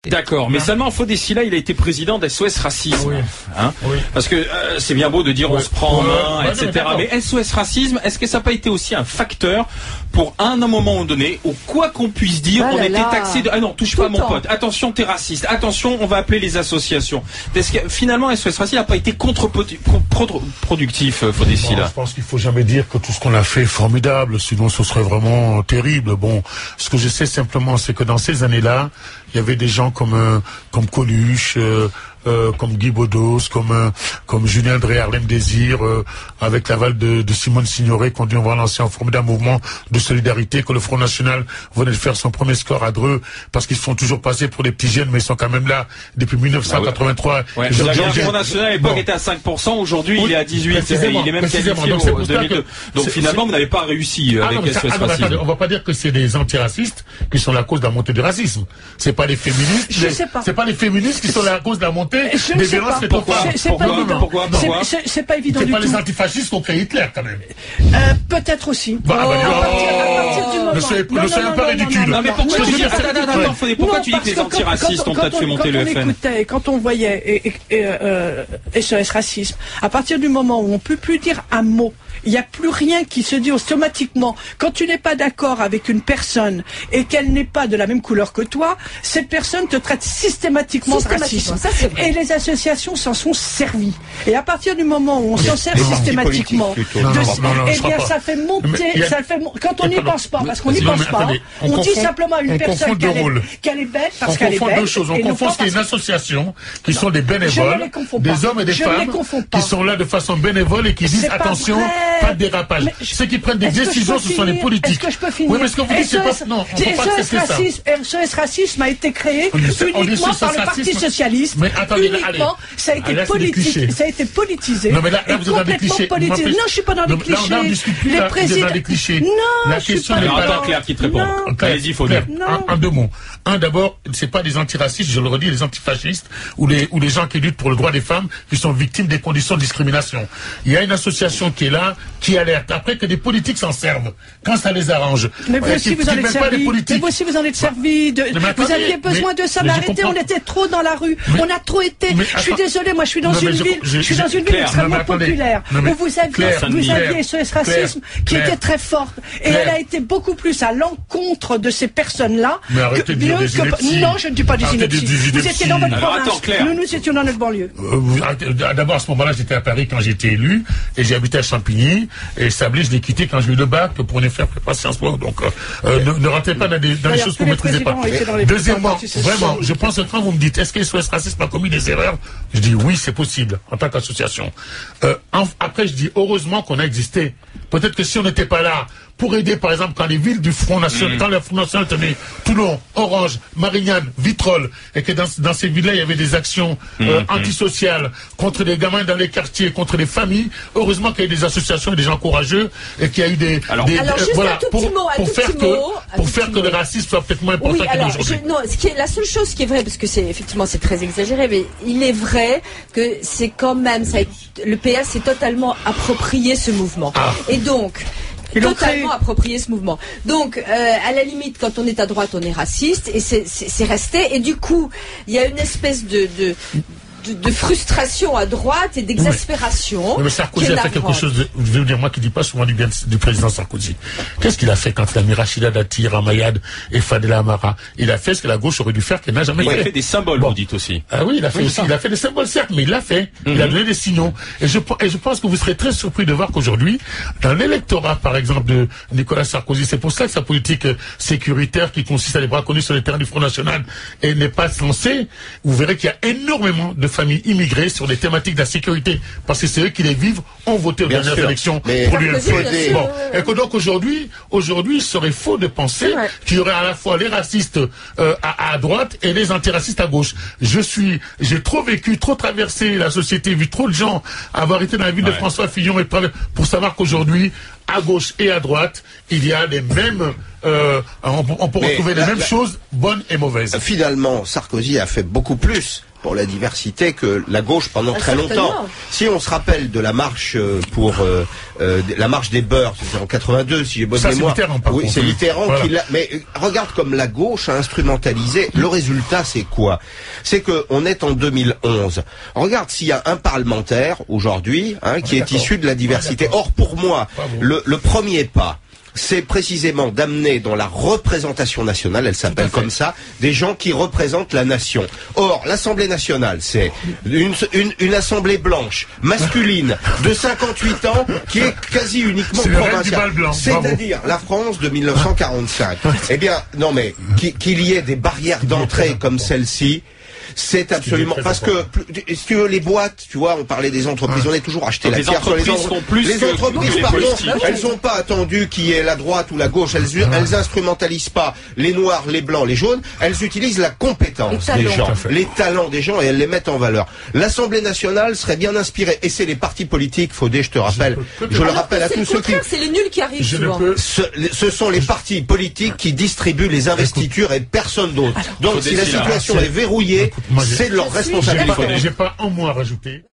D'accord, mais Salman Fodessila, il a été président d'SOS Racisme. Oui. Hein, oui. Parce que c'est bien beau de dire on se prend en main, etc. Mais SOS Racisme, est-ce que ça n'a pas été aussi un facteur pour un moment donné, où quoi qu'on puisse dire, on était taxé de... Ah non, touche pas mon pote, attention t'es raciste, attention on va appeler les associations. Est-ce que finalement SOS Racisme n'a pas été contre-productif, Fodessila? Je pense qu'il faut jamais dire que tout ce qu'on a fait est formidable, sinon ce serait vraiment terrible. Bon, ce que je sais simplement, c'est que dans ces années-là, il y avait des gens comme Coluche, comme Guy Bedos, comme Julien Drey, Harlem Désir, avec l'aval de Simone Signoret, qu'on dit on va lancer un formidable mouvement de solidarité, que le Front National venait de faire son premier score à Dreux, parce qu'ils se font toujours passer pour des petits jeunes, mais ils sont quand même là depuis 1983. Ouais, le Front National à l'époque était à 5%, aujourd'hui il est à 18%, il est même qualifié au 2002. Donc finalement vous n'avez pas réussi avec SOS Racisme. On va pas dire que c'est des antiracistes qui sont la cause de la montée du racisme. C'est pas les féministes, c'est pas les féministes qui sont la cause de la montée des violences. Pourquoi c'est pas évident. C'est du pas tout. Les antifascistes qui ont créé Hitler quand même. Peut-être aussi. Ne soyez pas ridicule. Non mais pourquoi tu dis pourquoi tu dis que les antiracistes ont peut-être fait monter le FN? Quand on voyait SOS Racisme, à partir du moment où on peut plus dire un mot, il n'y a plus rien qui se dit automatiquement. Quand tu n'es pas d'accord avec une personne et qu'elle n'est pas de la même couleur que toi, cette personne te traite systématiquement de racisme. Et les associations s'en sont servies. Et à partir du moment où on s'en sert systématiquement, eh bien ça fait monter, quand on n'y pense pas, parce qu'on n'y pense pas, on dit simplement à une personne qu'elle est bête parce qu'elle est bête. On confond deux choses. On confond ce qui est une association, qui sont des bénévoles, des hommes et des femmes, qui sont là de façon bénévole et qui disent attention, pas de dérapage. Ceux qui prennent des décisions, ce sont les politiques. Est-ce que je peux finir? Oui, mais ce que vous dites, c'est pas... Non, on peut pas accepter ça. SOS Racisme a été créé uniquement par le Parti Socialiste. Mais attendez, uniquement, ça a été politique, ça a été politisé. Non, mais là vous êtes dans des clichés. Non, je suis pas dans des clichés. Là, on discute plus, là, vous êtes dans des clichés. Non, la question n'est pas là. Claire qui te répond. Allez-y, il faut dire. En deux mots. D'abord, c'est pas des antiracistes, je le redis, les antifascistes ou les gens qui luttent pour le droit des femmes qui sont victimes des conditions de discrimination. Il y a une association qui est là, qui alerte. Après que des politiques s'en servent, quand ça les arrange. Mais vous aussi, vous en êtes servi. Mais vous aussi, vous en êtes servi. Vous aviez besoin de ça. Mais arrêtez, on était trop dans la rue. On a trop été. Je suis désolé, moi, je suis dans une ville extrêmement populaire. Où vous aviez SOS Racisme qui était très forte. Et elle a été beaucoup plus à l'encontre de ces personnes-là. Mais arrêtez de dire des inepties. Non, je ne dis pas des inepties. Vous étiez dans votre province. Nous étions dans notre banlieue. D'abord, à ce moment-là, j'étais à Paris quand j'étais élu. Et j'ai habité à Champigny. Et Sablé, je l'ai quitté quand j'ai eu le bac pour venir faire prépa Sciences Po. Donc, ne rentrez pas dans des choses que vous ne maîtrisez pas. Deuxièmement, vraiment, je pense que quand vous me dites, est-ce que SOS Racisme a commis des erreurs? Je dis oui, c'est possible, en tant qu'association. Après, je dis heureusement qu'on a existé. Peut-être que si on n'était pas là, pour aider, par exemple, quand les villes du Front National, quand le Front National tenait Toulon, Orange, Marignane, Vitrolles, et que dans ces villes-là, il y avait des actions antisociales contre les gamins dans les quartiers, contre les familles. Heureusement qu'il y a eu des associations et des gens courageux et qu'il y a eu des voilà, pour faire que le racisme soit peut-être moins important qu'aujourd'hui. Non, la seule chose qui est vraie, parce que c'est effectivement c'est très exagéré, mais il est vrai que c'est quand même le PS s'est totalement approprié ce mouvement. Et donc totalement approprié ce mouvement. Donc, à la limite, quand on est à droite, on est raciste, et c'est resté. Et du coup, il y a une espèce de frustration à droite et d'exaspération. Oui, mais Sarkozy a fait quelque chose, je veux dire, moi qui dis pas souvent du bien du président Sarkozy. Qu'est-ce qu'il a fait quand il a mis Rachida Dati, Ramayad et Fadela Amara? Il a fait ce que la gauche aurait dû faire, qu'elle n'a jamais fait. Il a fait des symboles, vous dites aussi. Ah oui, il a fait des symboles, certes, mais il l'a fait. Il a donné des signaux. Et je pense que vous serez très surpris de voir qu'aujourd'hui, dans l'électorat, par exemple, de Nicolas Sarkozy, c'est pour ça que sa politique sécuritaire qui consiste à les braconner sur les terrains du Front National n'est pas censée. Vous verrez qu'il y a énormément de familles immigrées sur les thématiques de la sécurité, parce que c'est eux qui les vivent, ont voté aux dernières élections pour l'UMP. Bon. Et que donc aujourd'hui, il serait faux de penser qu'il y aurait à la fois les racistes à droite et les antiracistes à gauche. J'ai trop vécu, trop traversé la société, vu trop de gens avoir été dans la ville de François Fillon pour savoir qu'aujourd'hui, à gauche et à droite, il y a les mêmes, on peut retrouver les mêmes choses, bonnes et mauvaises. Finalement, Sarkozy a fait beaucoup plus pour la diversité que la gauche pendant très longtemps. Si on se rappelle de la marche pour la marche des beurs, c'était en 82, si j'ai bonne mémoire. Oui, c'est Mitterrand qui l'a. Mais regarde comme la gauche a instrumentalisé. Le résultat, c'est quoi? C'est que on est en 2011. Regarde s'il y a un parlementaire aujourd'hui qui est issu de la diversité. Or, pour moi, le premier pas, c'est précisément d'amener dans la représentation nationale, elle s'appelle comme ça, des gens qui représentent la nation. Or, l'Assemblée nationale, c'est une assemblée blanche, masculine, de 58 ans, qui est quasi uniquement provinciale. C'est-à-dire la France de 1945. Eh bien, non mais, qu'il y ait des barrières d'entrée comme celle-ci, c'est absolument parce que si tu veux les boîtes, tu vois, on parlait des entreprises, on est toujours acheté la pierre sur les entreprises. Les entreprises, pardon, elles n'ont pas attendu qu'il y ait la droite ou la gauche, elles instrumentalisent pas les noirs, les blancs, les jaunes, elles utilisent la compétence des gens, les talents des gens et elles les mettent en valeur. L'Assemblée nationale serait bien inspirée et c'est les partis politiques, Faudé, je te rappelle, je le rappelle à tous ceux qui c'est les nuls qui arrivent souvent. Ce sont les partis politiques qui distribuent les investitures et personne d'autre. Donc si la situation est verrouillée, c'est de leur responsabilité. J'ai pas un mot à rajouter.